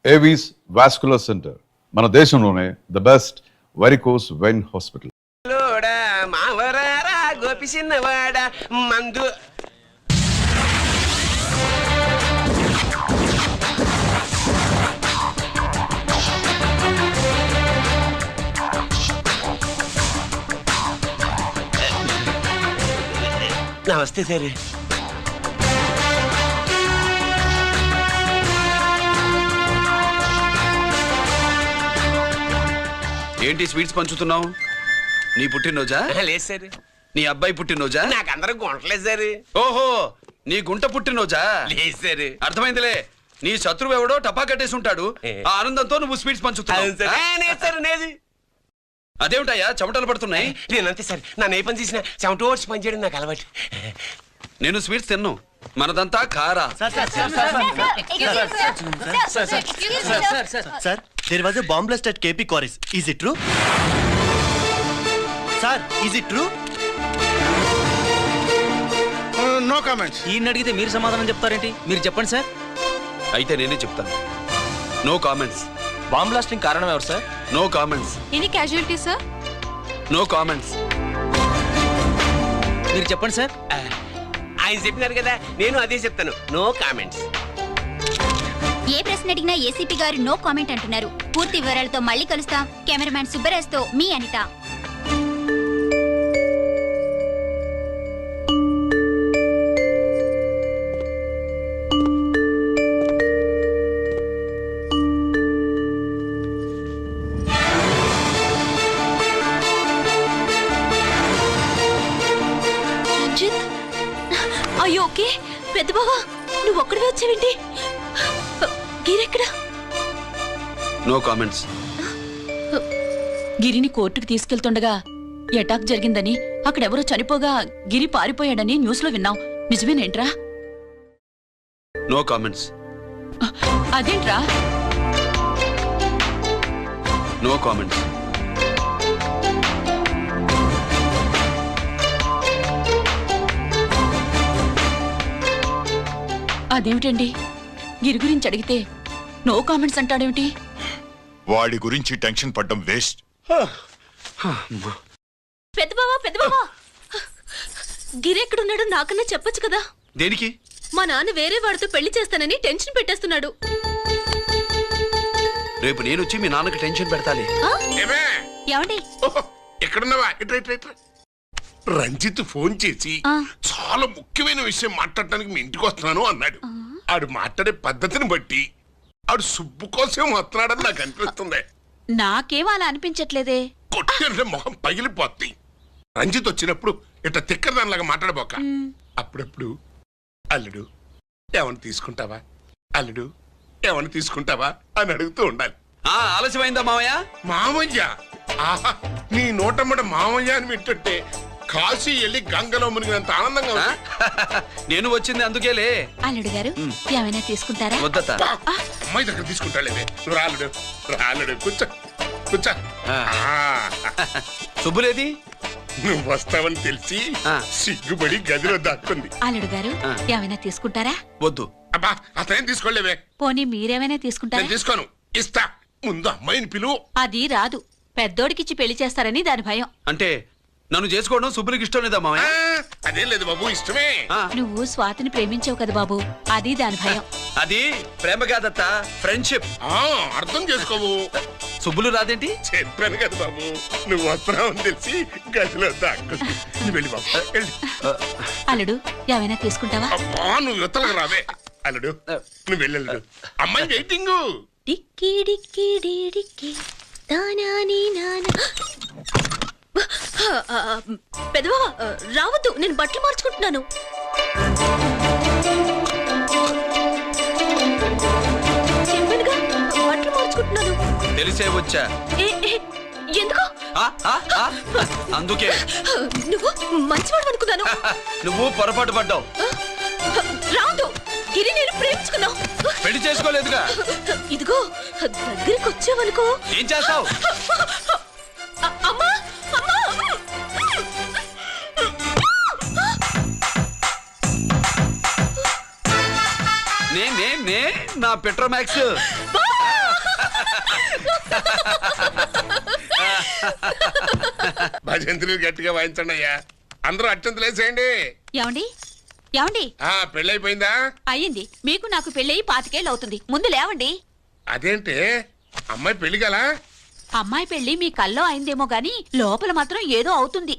Avis vascular centre, మన దేశంలోనే the best varicose vein hospital. Gopi చిన్నవాడ మందు నమస్తే సార్. ఏంటి స్వీట్స్ పంచుతున్నావు? నీ పుట్టినరోజా? లేదు సార్. నీ అబ్బాయి పుట్టినరోజా? నాకు అందరూ గుంటలేదు సార్. ఓహో, నీ గుంట పుట్టినరోజా? లేదు సార్. అర్థమైందిలే. నీ శత్రువు ఎవడో టపా కట్టేసి ఉంటాడు. ఆ ఆనందంతో నువ్వు స్వీట్స్ పంచుతున్నావు. అదేమిటయ్యా చెమటలు పడుతున్నాయి? నేనంతే సార్. నన్ను ఏ పని చేసినా చెమట ఓడ్చి పని చేయడం నాకు అలవాటు. నేను స్వీట్స్ తిన్ను, మనదంతా కారా. Sir, there was a bomb blast at KP Quarries. Is it true? Sir, is it true? No comments. ఈయన అడిగితే మీరు సమాధానం చెప్తారేంటి? మీరు చెప్పండి సార్. అయితే నేనే చెప్తాను. No comments. బాంబ్ బ్లాస్టింగ్ కారణం ఎవరు sir? No comments. Any casualty sir? No comments. మీరు చెప్పండి సార్. ఆయన చెప్పినారు కదా, నేను అదే చెప్తాను. No comments. ఏ ప్రశ్న అడిగినా ఏసీపీ గారు నో కామెంట్ అంటున్నారు. పూర్తి వివరాలతో మళ్ళీ కలుస్తాం. కెమెరామ్యాన్ సుబ్బరాజ్ తో మీ అనిత. అయ్యో ఓకే. పెద్ద బావా, నువ్వు ఒక్కడివే వచ్చావేంటి? గిరెక్కడ? No comments. గిరిని కోర్టుకు తీసుకెళ్తుండగా అటాక్ జరిగిందని, అక్కడెవరో చనిపోగా గిరి పారిపోయాడని న్యూస్ లో విన్నాం. నిజమేనేంట్రా? No comments. అదేంట్రా? No comments. అదేమిటండి, గిరి గురించి అడిగితే నో కామెంట్స్ అంటాడేమిటి? వాడి గురించి టెన్షన్ పడ్డం వేస్ట్. పెద్ద బావా, గిరి ఎక్కడున్నాడో నాకన్నా చెప్పొచ్చు కదా. దేనికి? మా నాన్న వేరే వాడితో పెళ్లి చేస్తానని టెన్షన్ పెట్టేస్తున్నాడు. రేపు నేను వచ్చి మీ నాన్నకి టెన్షన్ పెడతాలి. ఏమండి? ఎక్కడున్నావా? రంజిత్ ఫోన్ చేసి చాలా ముఖ్యమైన విషయం మాట్లాడటానికి మీ ఇంటికి వస్తున్నాను అన్నాడు. ఆడు మాట్లాడే పద్ధతిని బట్టి ఆడు సుబ్బు కోసం వస్తున్నాడని నాకు అనిపిస్తుంది. నాకేం అలా అనిపించట్లేదే. కొట్టే మొహం పగిలిపోద్ది. రంజిత్ వచ్చినప్పుడు ఇట్లా తిక్కదానిలాగా మాట్లాడబోక. అప్పుడప్పుడు అల్లుడు ఏమన్నా తీసుకుంటావా, అల్లుడు ఏమన్నా తీసుకుంటావా అని అడుగుతూ ఉండాలి. ఆలస్యమైందా మావయ్య? మామయ్య, ఆహా, నీ నోటమ్మట మామయ్య అని వింటుంటే కాశీ వెళ్ళి గంగలో మునిగినంత ఆనందంగా ఉంది. నేను వచ్చింది అందుకేలే. అల్లుడు గారు ఏమైనా తీసుకుంటారా? వద్దత. అమ్మాయి దగ్గర తీసుకుంటాలేవే. నువ్వు రాలుడు రాలుడు, కూర్చో కూర్చో. శుభ్రేది? నువ్వు వస్తావని తెలిసి సిగ్గుపడి గదిలో దాక్కుంది. అల్లుడు గారు ఏమైనా తీసుకుంటారా? వద్దు. అబ్బా, అతనేం తీసుకోలేవే. పోనీ మీరేమైనా తీసుకుంటారా? నేను తీసుకోను, ఇస్తా. ముందు అమ్మాయిని పిలువు. అది రాదు. పెద్దోడికిచ్చి పెళ్లి చేస్తారని దాని భయం. అంటే నన్ను చేసుకోవడం సుబ్బులకి ఇష్టం లేదా మామయ్య? అదేం లేదు బాబు, ఇష్టమే. నువ్వు స్వాతిని ప్రేమించావు కదా బాబు, అది దాని భయం. అది ప్రేమ కాదత్త, ఫ్రెండ్షిప్. అర్థం చేసుకోవు. సుబ్బులు రాదేంటి? చెప్పాను కదా బాబు, నువ్వు వస్తున్నావని తెలిసి గదిలో దాక్కుంది. నువ్వు వెళ్ళి బాబు, వెళ్ళి. అల్లుడు ఏమైనా తీసుకుంటావా? అబ్బా, నువ్వు యువతలకు రావే. అల్లుడు నువ్వు వెళ్ళడు, అమ్మాయి వెయిటింగ్. డిక్కి డిక్కి డిక్కి దానాని నానా. పెద్దవా రావద్దు, నేను బట్టలు మార్చుకుంటున్నాను. చెప్పానుగా, బట్టలు మార్చుకుంటున్నాను. తెలిసే వచ్చా. ఎందుకు? అందుకే. నువ్వు మంచివాడు అనుకున్నాను. నువ్వు పొరపాటు పడ్డావు. రావద్దు, గిరి నేను ప్రేమించుకున్నావు. పెళ్లి చేసుకోలేదుగా. ఇదిగో దగ్గరికి వచ్చావనుకో. ఏం చేస్తావు? అమ్మా, నే నా పెట్రోమాక్స్. భజంతులు గట్టిగా వాయించండి అయ్యా. అందరూ అత్యంతలు వేసేయండి. ఏమండి ఏమండి పెళ్ళైపోయిందా? అయ్యింది. మీకు నాకు పెళ్ళయి 25 ఏళ్ళు అవుతుంది. ముందు లేవండి. అదేంటి అమ్మాయి పెళ్లి గలా? అమ్మాయి పెళ్లి మీ కల్లో అయిందేమో గాని లోపల మాత్రం ఏదో అవుతుంది.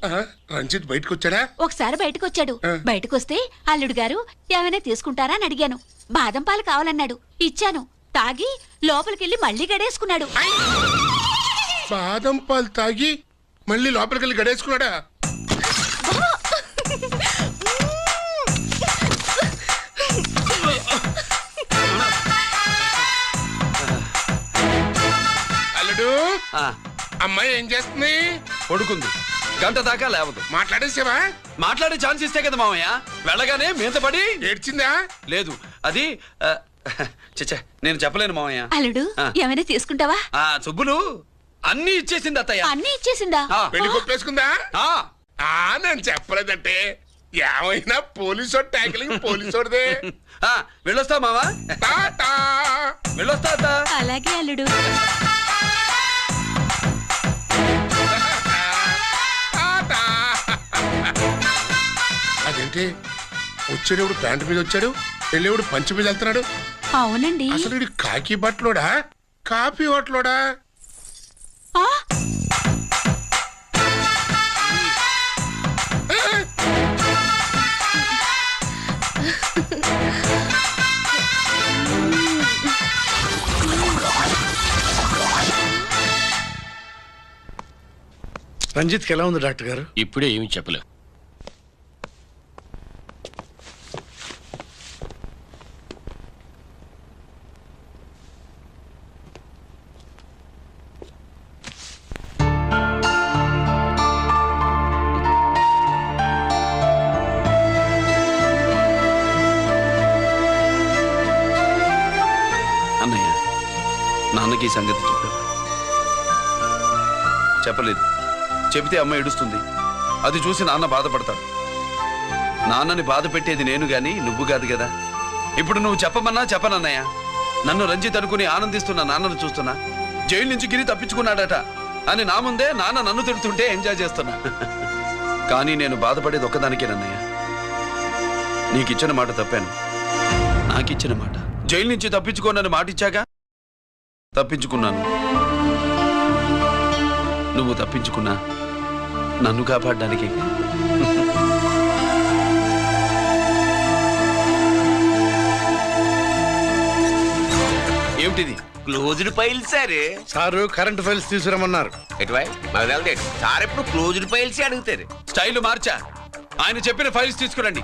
రంజిత్ బయటకు వచ్చాడా? ఒకసారి బయటకొచ్చాడు. బయటకొస్తే అల్లుడు గారు ఏమైనా తీసుకుంటారా అని అడిగాను. బాదం పాలు కావాలన్నాడు. ఇచ్చాను. తాగి లోపలికెళ్ళి మళ్ళీ గడేసుకున్నాడు. బాదం పాలు తాగి మళ్ళీ లోపలికి వెళ్ళి గడేసుకున్నాడా? అల్లుడు, అమ్మాయి ఏం చేస్తుంది? పడుకుంది. గంట దాకా లేవదు. మాట్లాడేసావా? మాట్లాడే ఛాన్స్ ఇస్తే కదా మామయ్య. వెళ్ళగానే మీద పడి ఏడ్చిందా? లేదు, అది చచ్చా నేను చెప్పలేను మామయ్య. అల్లుడు ఏమైనా తీసుకుంటావా? సుబ్బులు అన్ని ఇచ్చేసింది అత్తయ్య. అన్నీ ఇచ్చేసిందా? పెళ్లి కొప్పేసుకుందా? నేను చెప్పలేదంటే ఏమైనా పోలీసోడు ట్యాకిలింగ్ పోలీసోడిదే. వెళ్ళొస్తా మావా. టాటా. వెళ్ళొస్తా అత్త. అలాగే అల్లుడు. టాటా. అదేంటి వచ్చేటప్పుడు ప్యాంటు మీద వచ్చాడు, వెళ్ళేవాడు పంచి మీద వెళ్తున్నాడు. అవునండి. అసలు వీడు కాకి బట్టలోడా కాఫీ బట్టలోడా? ఆ? రంజిత్కి ఎలా ఉంది డాక్టర్ గారు? ఇప్పుడే ఏమి చెప్పలేం. అన్నయ్య, నాన్నకి ఈ సంగతి చెప్పావా? చెప్పలేదు. చెబితే అమ్మ ఏడుస్తుంది. అది చూసి నాన్న బాధపడతాడు. నాన్నని బాధ పెట్టేది నేను గాని నువ్వు కాదు కదా. ఇప్పుడు నువ్వు చెప్పమన్నా చెప్పనన్నయ్య. నన్ను రంజిత్ అనుకుని ఆనందిస్తున్న నాన్నను చూస్తున్నా. జైలు నుంచి గిరి తప్పించుకున్నాడట అని నా ముందే నాన్న నన్ను తిడుతుంటే ఎంజాయ్ చేస్తున్నా. కానీ నేను బాధపడేది ఒక్కదానికేనన్నయ్య. నీకిచ్చిన మాట తప్పాను. నాకిచ్చిన మాట జైలు నుంచి తప్పించుకోనని మాట ఇచ్చాగా తప్పించుకున్నాను. నువ్వు తప్పించుకున్నా నన్ను కాపాడడానికి. ఏమిటిది? Closed file sir. Sir current files తీసుకురమ్మన్నారు. ఎటువై మాకు తెలదేటి సార్ ఎప్పుడు క్లోజ్డ్ ఫైల్స్ అడుగుతారు. స్టైల్ మార్చా. ఆయన చెప్పిన ఫైల్స్ తీసుకురండి.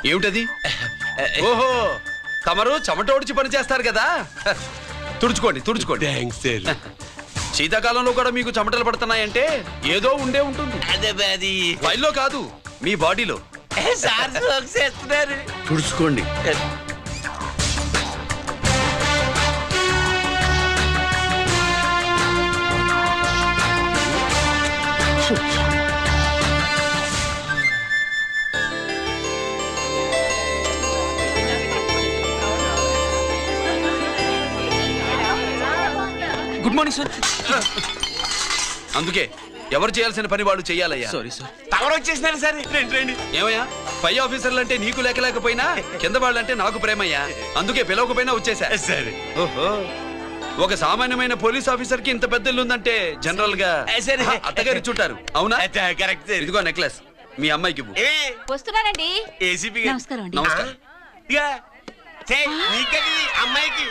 ఏమిటది? ఓహో, తమరు చెమటోడిచి పని చేస్తారు కదా. తుడుచుకోండి తుడుచుకోండి. శీతాకాలంలో కూడా మీకు చెమటలు పడుతున్నాయంటే ఏదో ఉండే ఉంటుంది. అది ఫైల్లో కాదు, మీ బాడీలో. సార్ జోక్స్ చేస్తున్నారు. తుడుచుకోండి. Good morning sir. అందుకే ఎవరు చేయాల్సిన పని వాళ్ళు చెయ్యాలయ్యా. Sorry sir. తమరు వచ్చేసినారు సార్. రండి. ఏమయ్యా, పై ఆఫీసర్లు అంటే నీకు లేకపోయినా కింద వాళ్ళంటే నాకు ప్రేమయ్యా. అందుకే పిలవకపోయినా వచ్చేసా. సరే. ఓహో, ఒక సామాన్యమైన పోలీస్ ఆఫీసర్ కి ఇంత పెద్ద ఇల్లు ఉందంటే జనరల్ గా సరే. అత్తగారు ఇచ్చుంటారు. అవునా? కరెక్ట్. ఇదిగో నెక్లెస్ మీ అమ్మాయికి ఇవ్వు. వస్తున్నానండి. ఏసీపీ నమస్కారం అండి. నమస్కారం. అమ్మాయికి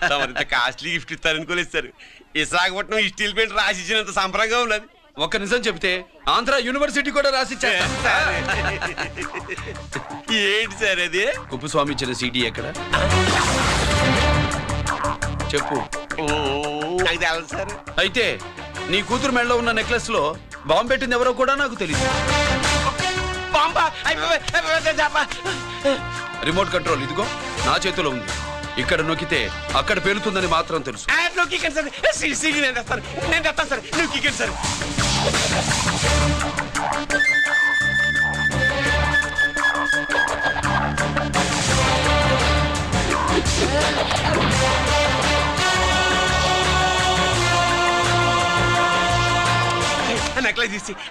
తమరింత కాస్ట్లీ గిఫ్ట్ ఇస్తారనుకోలేదు సార్. విశాఖపట్నం ఈ స్టీల్ పెయింట్ రాసి ఇచ్చినంత సంప్రంగా ఉన్నది. ఒక్క నిజం చెబితే ఆంధ్ర యూనివర్సిటీ కూడా రాసిచ్చా. ఏంటి సార్ అది? కుప్పస్వామి ఇచ్చిన సీటీ ఎక్కడ చెప్పు. నాకు తెలదు సార్. అయితే నీ కూతురు మెడలో ఉన్న నెక్లెస్ లో బాంబు పెట్టింది ఎవరో కూడా నాకు తెలియదు. బాంబా? రిమోట్ కంట్రోల్ ఇదిగో. నా చేతిలో ఉంది. ఇక్కడ నొక్కితే అక్కడ పేలుతుందని మాత్రం తెలుసు. నువ్వు కిక్కండి సార్. సీడీ నేను తెస్తాను సార్. నువ్వు కిక్కండి సార్.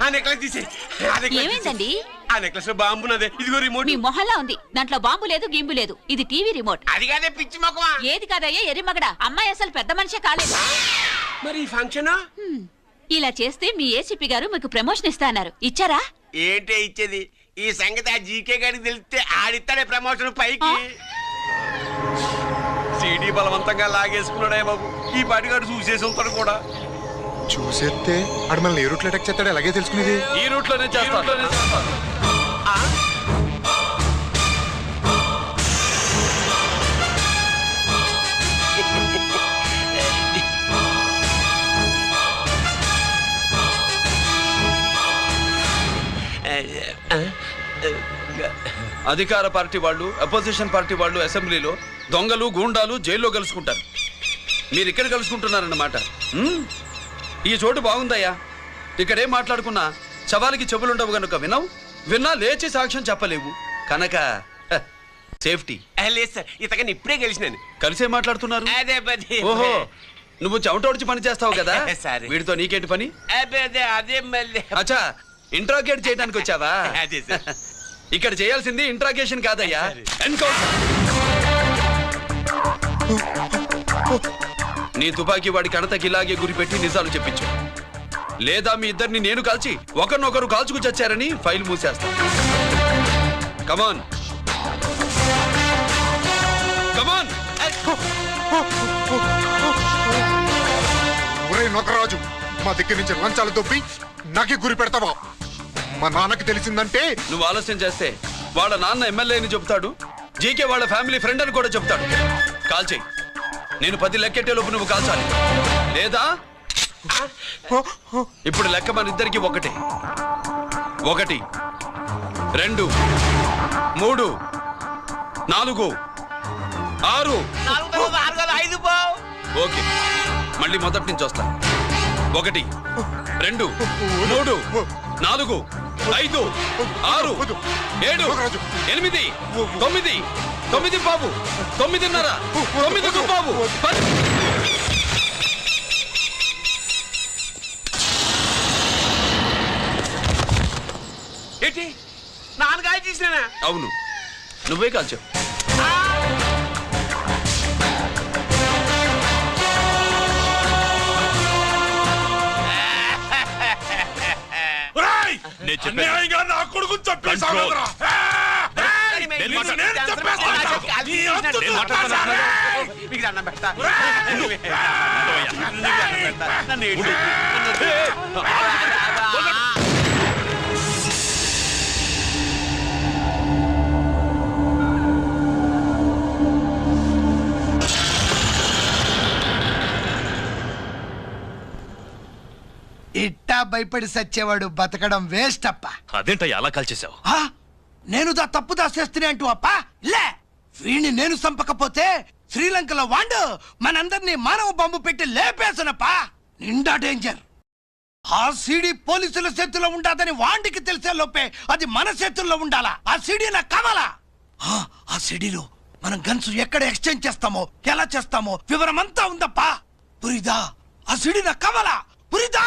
ఆ నెక్లెస్ తీసి ఏమైందండి? ఆ నెక్లెస్ లో బాంబు ఉన్నదే. ఇదిగో రిమోట్. మీ మొహల్లా ఉంది. దాంట్లో బాంబు లేదు, గింబు లేదు. ఇది టీవీ రిమోట్. అది కాదే పిచ్చి మొక్కమా. ఏది కాదయ్యా ఎర్రిమగడా. అమ్మాయి అసలు పెద్ద మనిషే కాలేదు. మరి ఈ ఫంక్షన్ ఇలా చేస్తే మీ ఏసీపీ గారు మీకు ప్రమోషన్ ఇస్తా అన్నారు. ఇచ్చారా? ఏంటే ఇచ్చేది? ఈ సంగతి ఆ జీకే గారికి తెలిస్తే ఆడిస్తాడే ప్రమోషన్ పైకి. సీడీ బలవంతంగా లాగేసుకున్నాడే బాబు. ఈ పాటిగాడు చూసేసి ఉంటాడు కూడా. చూసేస్తే అడు మనల్ని ఏ రూట్లో అటాక్ చేస్తాడు ఎలాగే తెలుసుకునేది. ఈ రూట్లోనే చేస్తాను. అధికార పార్టీ వాళ్ళు, అపోజిషన్ పార్టీ వాళ్ళు అసెంబ్లీలో, దొంగలు గూండాలు జైల్లో కలుసుకుంటారు. మీరు ఇక్కడ కలుసుకుంటున్నారన్నమాట. ఈ చోటు బాగుందయ్యా. ఇక్కడేం మాట్లాడుకున్నా శవాలకి చెవులుండవు గనుక విన్నా లేచి సాక్ష్యం చెప్పలేవు కనుక సేఫ్టీ. లేదు సార్, ఇతగాని ఇప్పుడే గెలిచినాను. కలిసే మాట్లాడుతున్నారు. అదే పది. ఓహో, నువ్వు చెమటోడిచి పని చేస్తావు కదా. సరే. వీడితో నీకేంటి పని? అదే మళ్ళీ. అచ్చా, ఇంట్రాగేట్ చేయడానికి వచ్చావా? అదే సార్. ఇక్కడ చేయాల్సింది ఇంట్రాగేషన్ కాదయ్యా, ఎన్కౌంటర్. నీ తుపాకీ వాడి కణతకి ఇలాగే గురిపెట్టి నిజాలు చెప్పించు. లేదా మీ ఇద్దరిని నేను కాల్చి ఒకరినొకరు కాల్చుకు చచ్చారని ఫైల్ మూసేస్తా. కమాన్ కమాన్. ఒరే నొకరాజు, మా దగ్గర నుంచి లంచాలు దొబ్బి నాకే గురి పెడతావా? మా నాన్నకి తెలిసిందంటే నువ్వు ఆలస్యం చేస్తే వాళ్ళ నాన్న ఎమ్మెల్యే అని చెప్తాడు, జీకే వాళ్ళ ఫ్యామిలీ ఫ్రెండ్ అని కూడా చెప్తాడు. కాల్చేయి. నేను 10 లెక్కెట్టే లోపు నువ్వు కాల్చాలి. లేదా ఇప్పుడు లెక్క మన ఇద్దరికి 1 1 2 3 4 6. ఓకే, మళ్ళీ మొదటి నుంచి వస్తా. 1 2 3 4 5 6 7 8 9 9 బాబు 9:30 9 బాబు 10. ఏంటి నాన్నగారు తీసినా? అవును, నువ్వే కాల్చావు. నా కొడుకు చెప్పేసావు. ఇట్టా భయపడి సచ్చేవాడు బతకడం వేస్ట్ అప్ప. అదేంటయ్యా అలా కాల్చేసావు? నేను తప్పు దాచేస్తున్నా అంటూ అప్ప లే. వీణ్ణి నేను చంపకపోతే శ్రీలంకలో వాండు మనందరినీ మానవ బాంబు పెట్టి లేపేసనప్పా. నిండా డేంజర్. ఆ సీడీ పోలీసుల చేతుల్లో ఉండాదని వాండికి తెలిసే లోపే అది మన చేతుల్లో ఉండాలా. ఆ సీడీ నాకు కావాలా. ఆ సీడీలో మనం గన్స్ ఎక్కడ ఎక్స్చేంజ్ చేస్తామో, ఎలా చేస్తామో వివరమంతా ఉందప్పా. పురిదా, ఆ సీడీ నాకు కావాలా. పురిదా.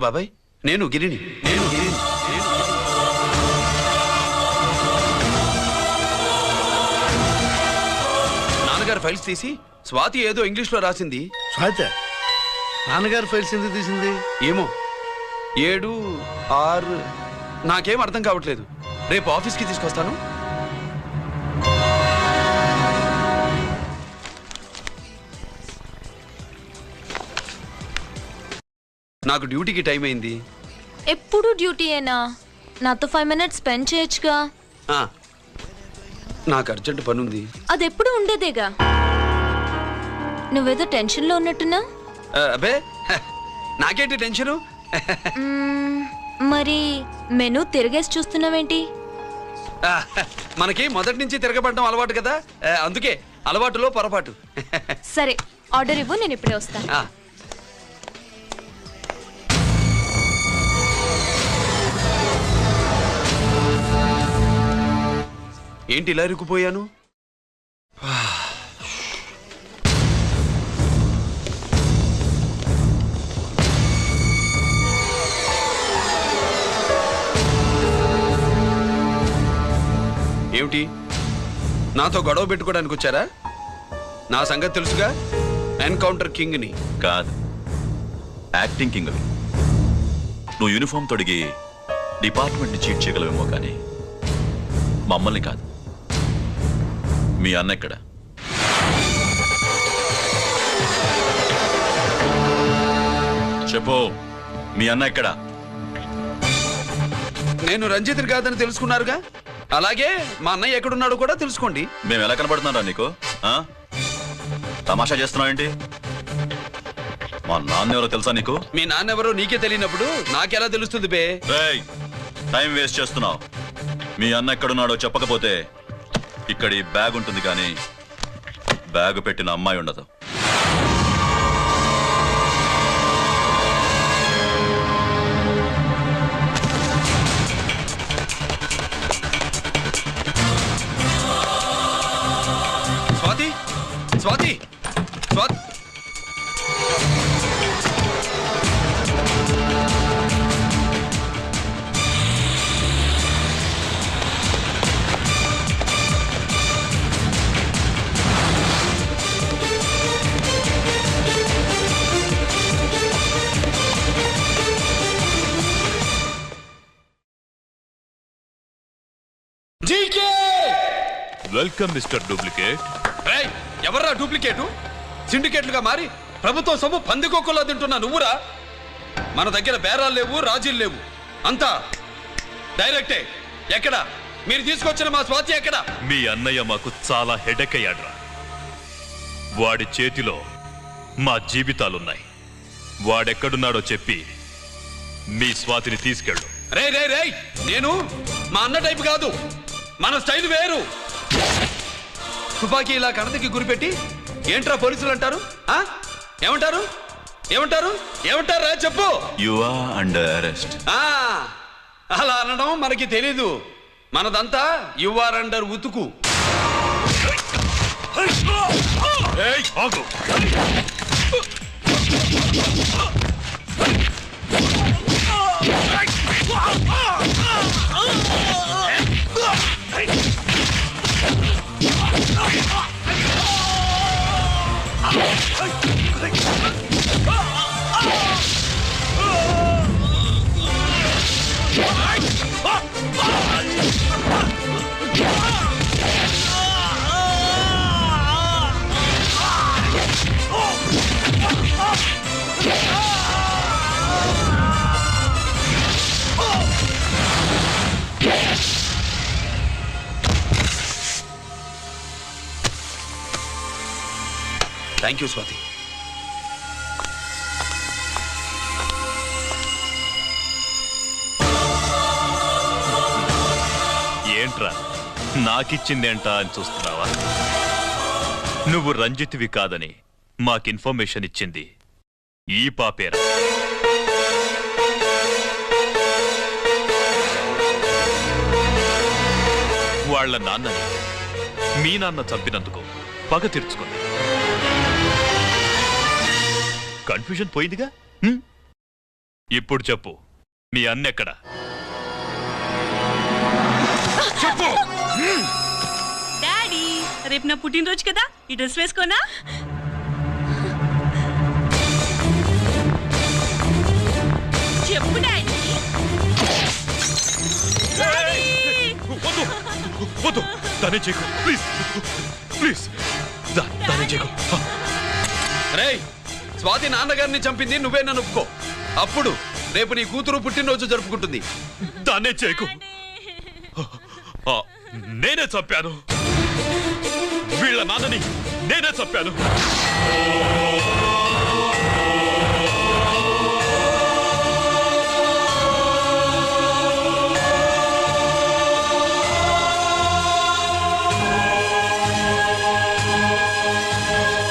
బాబాయ్, నేను గిరిని. నాన్నగారు ఫైల్స్ తీసి స్వాతి ఏదో ఇంగ్లీష్లో రాసింది. స్వాత నాన్నగారు ఫైల్స్ ఎందుకు తీసింది? ఏమో 7, 6 నాకేం అర్థం కావట్లేదు. రేపు ఆఫీస్కి తీసుకొస్తాను. నాకు డ్యూటీకి టైం అయింది. ఎప్పుడు డ్యూటీయేనా? నాతో 5 minutes స్పెండ్ చేయొచ్చుగా. ఆ, నాకు అర్జెంట్ పని ఉంది. అది ఎప్పుడు ఉండేదేగా. నువ్వేదో టెన్షన్లో ఉన్నట్టున్నా. అబే నాకేంటి టెన్షను? మరి మెనూ తిరిగేసి చూస్తున్నావేంటి? మనకి మొదటి నుంచి తిరగబడడం అలవాటు కదా, అందుకే అలవాటులో పొరపాటు. సరే ఆర్డర్ ఇవ్వు, నేను ఇప్పుడే వస్తాను. ఆ, ఏంటి ఇలా ఇరుక్కుపోయాను? ఏమిటి, నాతో గొడవ పెట్టుకోవడానికి వచ్చారా? నా సంగతి తెలుసుగా, ఎన్కౌంటర్ కింగ్ని. కాదు, యాక్టింగ్ కింగ్. నువ్వు యూనిఫామ్ తొడిగి డిపార్ట్మెంట్ని చీట్ చేయగలవేమో కానీ మమ్మల్ని కాదు. మీ అన్న ఎక్కడ? చెప్పు, మీ అన్న ఎక్కడ? నేను రంజిత్ని కాదని తెలుసుకున్నారుగా, అలాగే మా అన్నయ్య ఎక్కడున్నాడో కూడా తెలుసుకోండి. మేము ఎలా కనబడుతున్నారా నీకు? తమాషా చేస్తున్నావు ఏంటి? మా నాన్న ఎవరో తెలుసా నీకు? మీ నాన్నెవరో నీకే తెలియనప్పుడు నాకెలా తెలుస్తుంది బే? టైం వేస్ట్ చేస్తున్నావు. మీ అన్న ఎక్కడున్నాడో చెప్పకపోతే ఇక్కడ ఈ బ్యాగ్ ఉంటుంది కానీ బ్యాగ్ పెట్టిన అమ్మాయి ఉండదు. Swathi, Swathi, Swathi. Welcome mister duplicate. ఎవర్రా డూప్లికేటు? సిండికేట్లుగా మారి ప్రభుత్వం సొమ్ము పందికొక్కులా తింటున్నా నువ్వురా? మన దగ్గర బేరాలు లేవు, రాజీలు లేవు, అంతా డైరెక్టే. ఎక్కడ మీరు తీసుకొచ్చిన మా స్వాతి ఎక్కడ? మీ అన్నయ్య మాకు చాలా హెడేక్ అయ్యాడ్రా. వాడి చేతిలో మా జీవితాలున్నాయి. వాడెక్కడున్నాడో చెప్పి మీ స్వాతిని తీసుకెళ్ళు. రే రే రే, నేను మా అన్న టైపు కాదు, మన స్టైల్ వేరు. తుపాకీ ఇలా కణతకి గురిపెట్టి ఏంట్రా పోలీసులు అంటారు? ఏమంటారు ఏమంటారు ఏమంటారా చెప్పు. You are under arrest. అలా అనడం మనకి తెలీదు. మనదంతా యు ఆర్ అండర్ ఉతుకు. Thank you Swathi. ఏంట్రా నాకిచ్చిందేంటా అని చూస్తున్నావా? నువ్వు రంజిత్వి కాదని మాకు ఇన్ఫర్మేషన్ ఇచ్చింది ఈ పాపేరా. వాళ్ళ నాన్నని మీ నాన్న చంపినందుకు పగ తీర్చుకుంది. కన్ఫ్యూజన్ పోయిందిగా. ఇప్పుడు చెప్పు మీ అన్నెక్కడ? చెప్పు. డాడీ రేపు నా పుట్టినరోజు కదా, ఈ డ్రెస్ వేసుకోనా? చెప్పు డాడీ. వద్దు వద్దు, దానే చేయకు ప్లీజ్ ప్లీజ్, దానే చేయకు. రేయ్, స్వాతి నాన్నగారిని చంపింది నువ్వే, నన్ను ఒప్పుకో. అప్పుడు రేపు నీ కూతురు పుట్టినరోజు జరుపుకుంటుంది. దాన్నే చేయకు. నేనే చంపాను, వీళ్ళ నాన్నని నేనే చంపాను.